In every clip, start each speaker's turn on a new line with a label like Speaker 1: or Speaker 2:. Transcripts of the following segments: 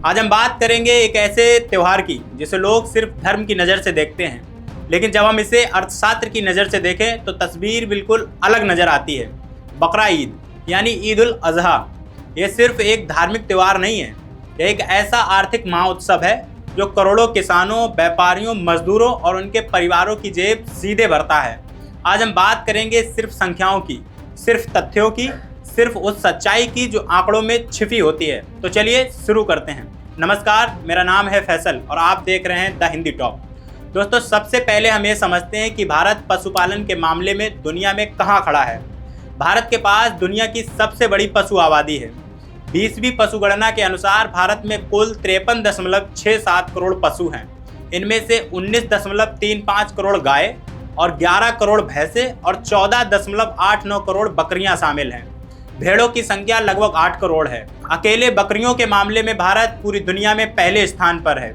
Speaker 1: आज हम बात करेंगे एक ऐसे त्यौहार की जिसे लोग सिर्फ धर्म की नज़र से देखते हैं, लेकिन जब हम इसे अर्थशास्त्र की नज़र से देखें तो तस्वीर बिल्कुल अलग नज़र आती है। बकरा ईद यानी ईद उल अजहा, ये सिर्फ एक धार्मिक त्यौहार नहीं है, यह एक ऐसा आर्थिक महोत्सव है जो करोड़ों किसानों, व्यापारियों, मजदूरों और उनके परिवारों की जेब सीधे भरता है। आज हम बात करेंगे सिर्फ संख्याओं की, सिर्फ तथ्यों की, सिर्फ उस सच्चाई की जो आंकड़ों में छिपी होती है। तो चलिए शुरू करते हैं। नमस्कार, मेरा नाम है फैसल और आप देख रहे हैं द हिंदी टॉप। दोस्तों, सबसे पहले हम ये समझते हैं कि भारत पशुपालन के मामले में दुनिया में कहाँ खड़ा है। भारत के पास दुनिया की सबसे बड़ी पशु आबादी है। 20वीं पशुगणना के अनुसार भारत में कुल 53.67 करोड़ पशु हैं। इनमें से 19.35 करोड़ गाय और 11 करोड़ भैंसे और 14.89 करोड़ बकरियां शामिल हैं। भेड़ों की संख्या लगभग 8 करोड़ है। अकेले बकरियों के मामले में भारत पूरी दुनिया में पहले स्थान पर है।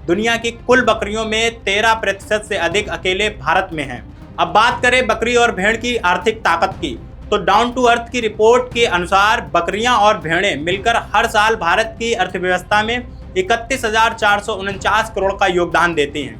Speaker 1: दुनिया की कुल बकरियों में 13% से अधिक अकेले भारत में हैं। अब बात करें बकरी और भेड़ की आर्थिक ताकत की, तो डाउन टू अर्थ की रिपोर्ट के अनुसार बकरियां और भेड़ें मिलकर हर साल भारत की अर्थव्यवस्था में 31,449 करोड़ का योगदान देती हैं,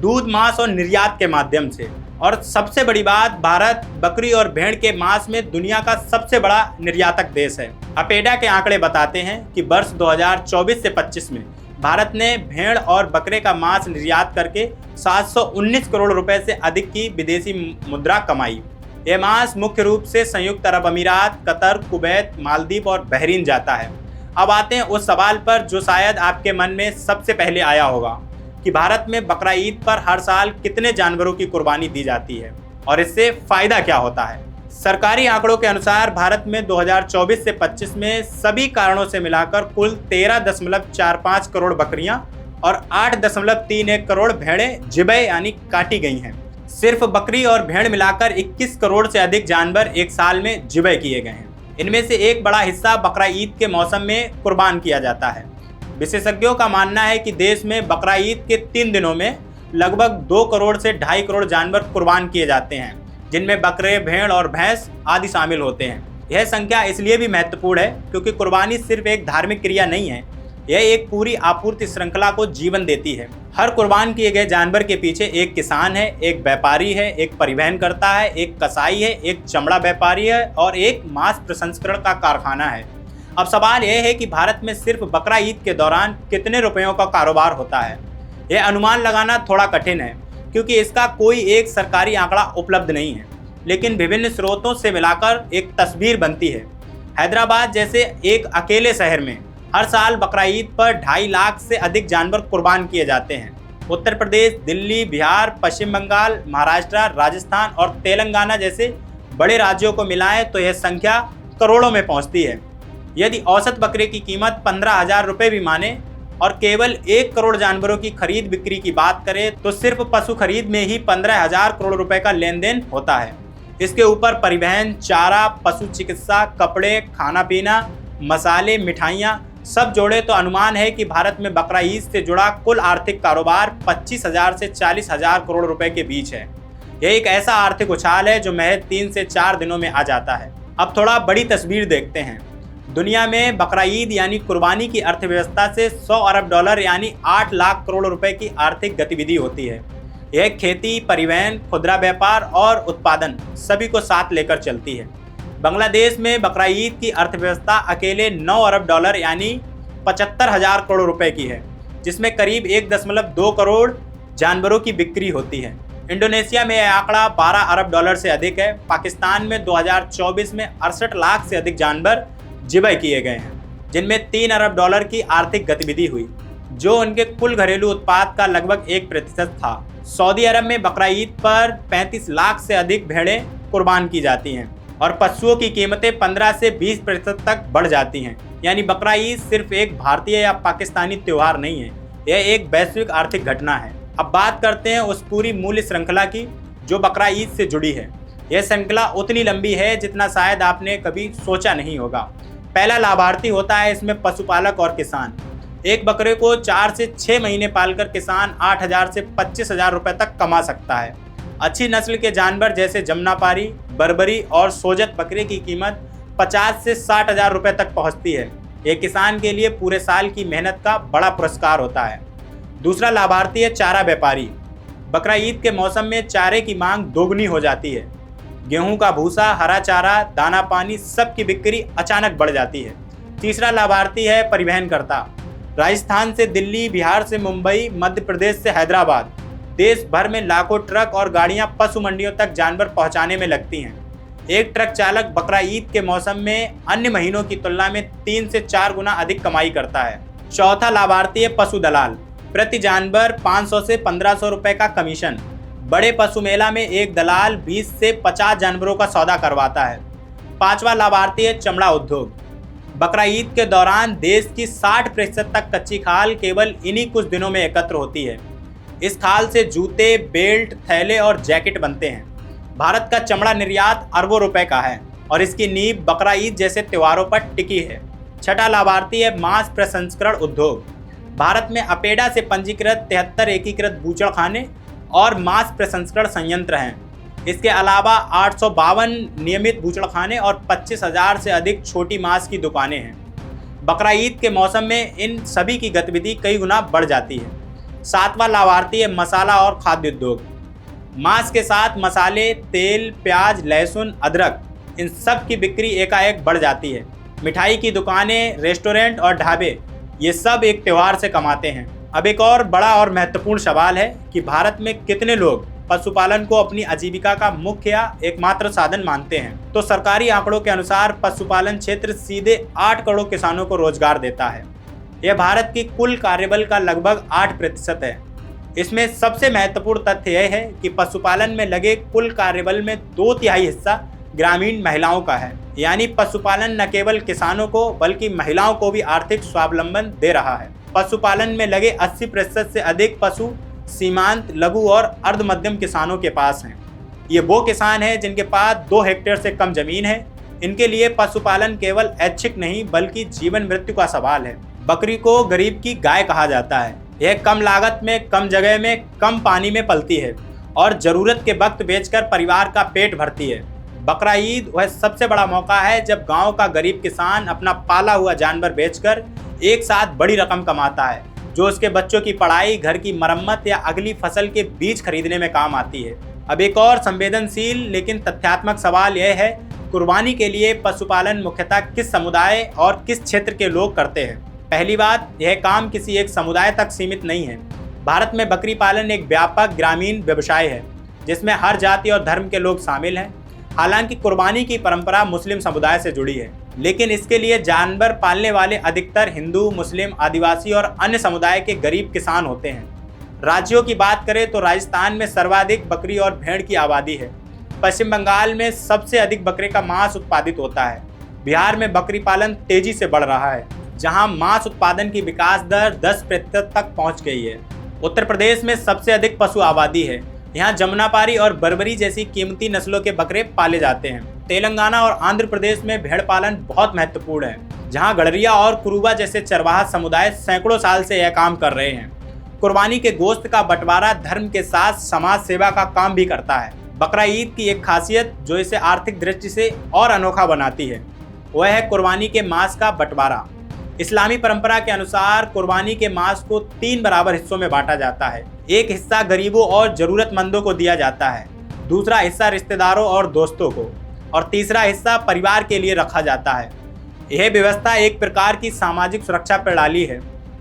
Speaker 1: दूध, मांस और निर्यात के माध्यम से। और सबसे बड़ी बात, भारत बकरी और भेड़ के मांस में दुनिया का सबसे बड़ा निर्यातक देश है। अपेडा के आंकड़े बताते हैं कि वर्ष 2024 से 25 में भारत ने भेड़ और बकरे का मांस निर्यात करके 719 करोड़ रुपए से अधिक की विदेशी मुद्रा कमाई। यह मांस मुख्य रूप से संयुक्त अरब अमीरात, कतर, कुवैत, मालदीव और बहरीन जाता है। अब आते हैं उस सवाल पर जो शायद आपके मन में सबसे पहले आया होगा कि भारत में बकरा ईद पर हर साल कितने जानवरों की कुर्बानी दी जाती है और इससे फायदा क्या होता है। सरकारी आंकड़ों के अनुसार भारत में 2024 से 25 में सभी कारणों से मिलाकर कुल 13.45 करोड़ बकरियां और 8.31 करोड़ भेड़ें ज़िबह यानी काटी गई हैं। सिर्फ बकरी और भेड़ मिलाकर 21 करोड़ से अधिक जानवर एक साल में ज़िबह किए गए हैं। इनमें से एक बड़ा हिस्सा बकरा ईद के मौसम में कुर्बान किया जाता है। विशेषज्ञों का मानना है कि देश में बकरा ईद के 3 दिनों में लगभग 2 करोड़ से 2.5 करोड़ जानवर कुर्बान किए जाते हैं, जिनमें बकरे, भेड़ और भैंस आदि शामिल होते हैं। यह संख्या इसलिए भी महत्वपूर्ण है क्योंकि कुर्बानी सिर्फ एक धार्मिक क्रिया नहीं है, यह एक पूरी आपूर्ति श्रृंखला को जीवन देती है। हर कुर्बान किए गए जानवर के पीछे एक किसान है, एक व्यापारी है, एक परिवहन करता है, एक कसाई है, एक चमड़ा व्यापारी है और एक मांस प्रसंस्करण का कारखाना है। अब सवाल यह है कि भारत में सिर्फ बकरा ईद के दौरान कितने रुपयों का कारोबार होता है। यह अनुमान लगाना थोड़ा कठिन है क्योंकि इसका कोई एक सरकारी आंकड़ा उपलब्ध नहीं है, लेकिन विभिन्न स्रोतों से मिलाकर एक तस्वीर बनती है। हैदराबाद जैसे एक अकेले शहर में हर साल बकरा ईद पर 2.5 लाख से अधिक जानवर कुर्बान किए जाते हैं। उत्तर प्रदेश, दिल्ली, बिहार, पश्चिम बंगाल, महाराष्ट्र, राजस्थान और तेलंगाना जैसे बड़े राज्यों को मिलाएं तो यह संख्या करोड़ों में पहुंचती है। यदि औसत बकरे की कीमत 15,000 रुपये भी माने और केवल 1 करोड़ जानवरों की खरीद बिक्री की बात करें तो सिर्फ पशु खरीद में ही 15,000 करोड़ रुपए का लेन देन होता है। इसके ऊपर परिवहन, चारा, पशु चिकित्सा, कपड़े, खाना पीना, मसाले, मिठाइयाँ सब जोड़े तो अनुमान है कि भारत में बकरा ईद से जुड़ा कुल आर्थिक कारोबार 25,000 से 40,000 करोड़ रुपए के बीच है। यह एक ऐसा आर्थिक उछाल है जो महज 3 से 4 दिनों में आ जाता है। अब थोड़ा बड़ी तस्वीर देखते हैं। दुनिया में बकरा ईद यानी कुर्बानी की अर्थव्यवस्था से 100 अरब डॉलर यानी 8 लाख करोड़ रुपए की आर्थिक गतिविधि होती है। यह खेती, परिवहन, खुदरा व्यापार और उत्पादन सभी को साथ लेकर चलती है। बांग्लादेश में बकरा ईद की अर्थव्यवस्था अकेले 9 अरब डॉलर यानी 75,000 करोड़ रुपए की है, जिसमें करीब 1.2 करोड़ जानवरों की बिक्री होती है। इंडोनेशिया में यह आंकड़ा 12 अरब डॉलर से अधिक है। पाकिस्तान में 2024 में 68 लाख से अधिक जानवर ज़िबह किए गए हैं, जिनमें 3 अरब डॉलर की आर्थिक गतिविधि हुई, जो उनके कुल घरेलू उत्पाद का लगभग 1% था। सऊदी अरब में बकरा ईद पर 35 लाख से अधिक भेड़ें कुर्बान की जाती हैं और पशुओं की कीमतें 15 से 20% तक बढ़ जाती हैं। यानी बकरा ईद सिर्फ एक भारतीय या पाकिस्तानी त्यौहार नहीं है, यह एक वैश्विक आर्थिक घटना है। अब बात करते हैं उस पूरी मूल्य श्रृंखला की जो बकरा ईद से जुड़ी है। यह श्रृंखला उतनी लंबी है जितना शायद आपने कभी सोचा नहीं होगा। पहला लाभार्थी होता है इसमें पशुपालक और किसान। एक बकरे को 4 से 6 महीने पालकर किसान 8,000 से 25,000 रुपए तक कमा सकता है। अच्छी नस्ल के जानवर जैसे जमुनापारी, बर्बरी और सोजत बकरे की कीमत 50 से 60,000 रुपए तक पहुंचती है। ये किसान के लिए पूरे साल की मेहनत का बड़ा पुरस्कार होता है। दूसरा लाभार्थी है चारा व्यापारी। बकरा ईद के मौसम में चारे की मांग दोगुनी हो जाती है। गेहूं का भूसा, हरा चारा, दाना पानी सब की बिक्री अचानक बढ़ जाती है। तीसरा लाभार्थी है परिवहनकर्ता। राजस्थान से दिल्ली, बिहार से मुंबई, मध्य प्रदेश से हैदराबाद, देश भर में लाखों ट्रक और गाड़ियां पशु मंडियों तक जानवर पहुंचाने में लगती हैं। एक ट्रक चालक बकरा ईद के मौसम में अन्य महीनों की तुलना में 3 से 4 गुना अधिक कमाई करता है। चौथा लाभार्थी है पशु दलाल। प्रति जानवर 500 से 1500 रुपए का कमीशन। बड़े पशु मेला में एक दलाल 20 से 50 जानवरों का सौदा करवाता है। पांचवा लाभार्थी है चमड़ा उद्योग। बकरा ईद के दौरान देश की 60% तक कच्ची खाल केवल इन्हीं कुछ दिनों में एकत्र होती है। इस खाल से जूते, बेल्ट, थैले और जैकेट बनते हैं। भारत का चमड़ा निर्यात अरबों रुपए का है और इसकी नींव बकरा ईद जैसे त्योहारों पर टिकी है। छठा लाभार्थी है मांस प्रसंस्करण उद्योग। भारत में अपेडा से पंजीकृत 73 एकीकृत बूचड़खाने और मांस प्रसंस्करण संयंत्र हैं। इसके अलावा 852 नियमित बूचड़खाने और 25,000 से अधिक छोटी मांस की दुकानें हैं। बकरा ईद के मौसम में इन सभी की गतिविधि कई गुना बढ़ जाती है। सातवां लाभार्थी है मसाला और खाद्य उद्योग। मांस के साथ मसाले, तेल, प्याज, लहसुन, अदरक, इन सब की बिक्री एकाएक बढ़ जाती है। मिठाई की दुकानें, रेस्टोरेंट और ढाबे, ये सब एक त्योहार से कमाते हैं। अब एक और बड़ा और महत्वपूर्ण सवाल है कि भारत में कितने लोग पशुपालन को अपनी आजीविका का मुख्य या एकमात्र साधन मानते हैं। तो सरकारी आंकड़ों के अनुसार पशुपालन क्षेत्र सीधे 8 करोड़ किसानों को रोजगार देता है। यह भारत की कुल कार्यबल का लगभग 8% है। इसमें सबसे महत्वपूर्ण तथ्य यह है कि पशुपालन में लगे कुल कार्यबल में 2/3 हिस्सा ग्रामीण महिलाओं का है। यानी पशुपालन न केवल किसानों को बल्कि महिलाओं को भी आर्थिक स्वावलंबन दे रहा है। पशुपालन में लगे 80% से अधिक पशु सीमांत, लघु और अर्ध मध्यम किसानों के पास हैं। ये वो किसान हैं जिनके पास 2 हेक्टेयर से कम जमीन है। इनके लिए पशुपालन केवल ऐच्छिक नहीं बल्कि जीवन मृत्यु का सवाल है। बकरी को गरीब की गाय कहा जाता है। यह कम लागत में, कम जगह में, कम पानी में पलती है और जरूरत के वक्त बेचकर परिवार का पेट भरती है। बकरा ईद वह सबसे बड़ा मौका है जब गांव का गरीब किसान अपना पाला हुआ जानवर बेचकर एक साथ बड़ी रकम कमाता है, जो उसके बच्चों की पढ़ाई, घर की मरम्मत या अगली फसल के बीज खरीदने में काम आती है। अब एक और संवेदनशील लेकिन तथ्यात्मक सवाल यह है, कुर्बानी के लिए पशुपालन मुख्यतः किस समुदाय और किस क्षेत्र के लोग करते हैं। पहली बात, यह काम किसी एक समुदाय तक सीमित नहीं है। भारत में बकरी पालन एक व्यापक ग्रामीण व्यवसाय है जिसमें हर जाति और धर्म के लोग शामिल हैं। हालांकि कुर्बानी की परंपरा मुस्लिम समुदाय से जुड़ी है, लेकिन इसके लिए जानवर पालने वाले अधिकतर हिंदू, मुस्लिम, आदिवासी और अन्य समुदाय के गरीब किसान होते हैं। राज्यों की बात करें तो राजस्थान में सर्वाधिक बकरी और भेड़ की आबादी है। पश्चिम बंगाल में सबसे अधिक बकरे का मांस उत्पादित होता है। बिहार में बकरी पालन तेजी से बढ़ रहा है, जहां मांस उत्पादन की विकास दर 10% तक पहुंच गई है। उत्तर प्रदेश में सबसे अधिक पशु आबादी है। यहाँ जमुनापारी और बर्बरी जैसी कीमती नस्लों के बकरे पाले जाते हैं। तेलंगाना और आंध्र प्रदेश में भेड़ पालन बहुत महत्वपूर्ण है, जहाँ गडरिया और कुरुबा जैसे चरवाहा समुदाय सैकड़ों साल से यह काम कर रहे हैं। कुर्बानी के गोश्त का बंटवारा धर्म के साथ समाज सेवा का काम भी करता है। बकरा ईद की एक खासियत जो इसे आर्थिक दृष्टि से और अनोखा बनाती है, वह है कुर्बानी के मांस का बंटवारा। इस्लामी परंपरा के अनुसार कुर्बानी के मांस को 3 बराबर हिस्सों में बांटा जाता है। एक हिस्सा गरीबों और जरूरतमंदों को दिया जाता है, दूसरा हिस्सा रिश्तेदारों और दोस्तों को, और तीसरा हिस्सा परिवार के लिए रखा जाता है। यह व्यवस्था एक प्रकार की सामाजिक सुरक्षा प्रणाली है।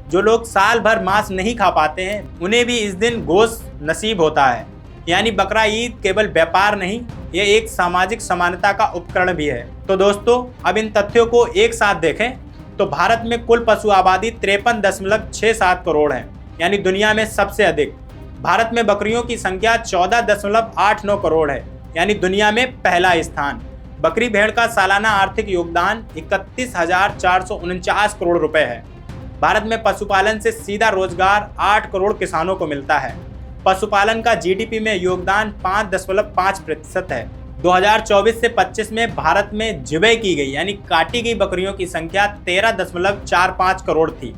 Speaker 1: जो लोग साल भर मांस नहीं खा पाते हैं, उन्हें भी इस दिन गोश्त नसीब होता है। यानी बकरा ईद केवल व्यापार नहीं, यह एक सामाजिक समानता का उपकरण भी है। तो दोस्तों, अब इन तथ्यों को एक साथ देखें तो भारत में कुल पशु आबादी 53.67 करोड़ है, यानी दुनिया में सबसे अधिक। भारत में बकरियों की संख्या 14.89 करोड़ है, यानी दुनिया में पहला स्थान। बकरी भेड़ का सालाना आर्थिक योगदान 31,449 करोड़ रुपए है। भारत में पशुपालन से सीधा रोजगार 8 करोड़ किसानों को मिलता है। पशुपालन का जीडीपी में योगदान 5.5% है। 2024 से 25 में भारत में ज़िबह की गई यानी काटी गई बकरियों की संख्या 13.45 करोड़ थी।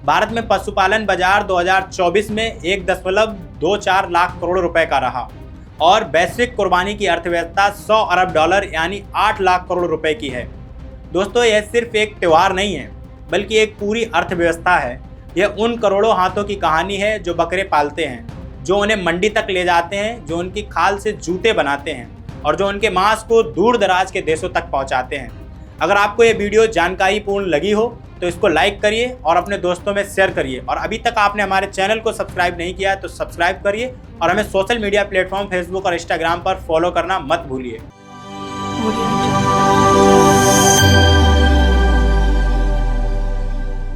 Speaker 1: भारत में पशुपालन बाजार 2024 में 1.24 लाख करोड़ रुपए का रहा और वैश्विक कुर्बानी की अर्थव्यवस्था 100 अरब डॉलर यानी 8 लाख करोड़ रुपए की है। दोस्तों, यह सिर्फ एक त्यौहार नहीं है, बल्कि एक पूरी अर्थव्यवस्था है। यह उन करोड़ों हाथों की कहानी है जो बकरे पालते हैं, जो उन्हें मंडी तक ले जाते हैं, जो उनकी खाल से जूते बनाते हैं और जो उनके मांस को दूर दराज के देशों तक पहुंचाते हैं। अगर आपको ये वीडियो जानकारीपूर्ण लगी हो तो इसको लाइक करिए और अपने दोस्तों में शेयर करिए। और अभी तक आपने हमारे चैनल को सब्सक्राइब नहीं किया है तो सब्सक्राइब करिए और हमें सोशल मीडिया प्लेटफॉर्म फेसबुक और इंस्टाग्राम पर फॉलो करना मत भूलिए।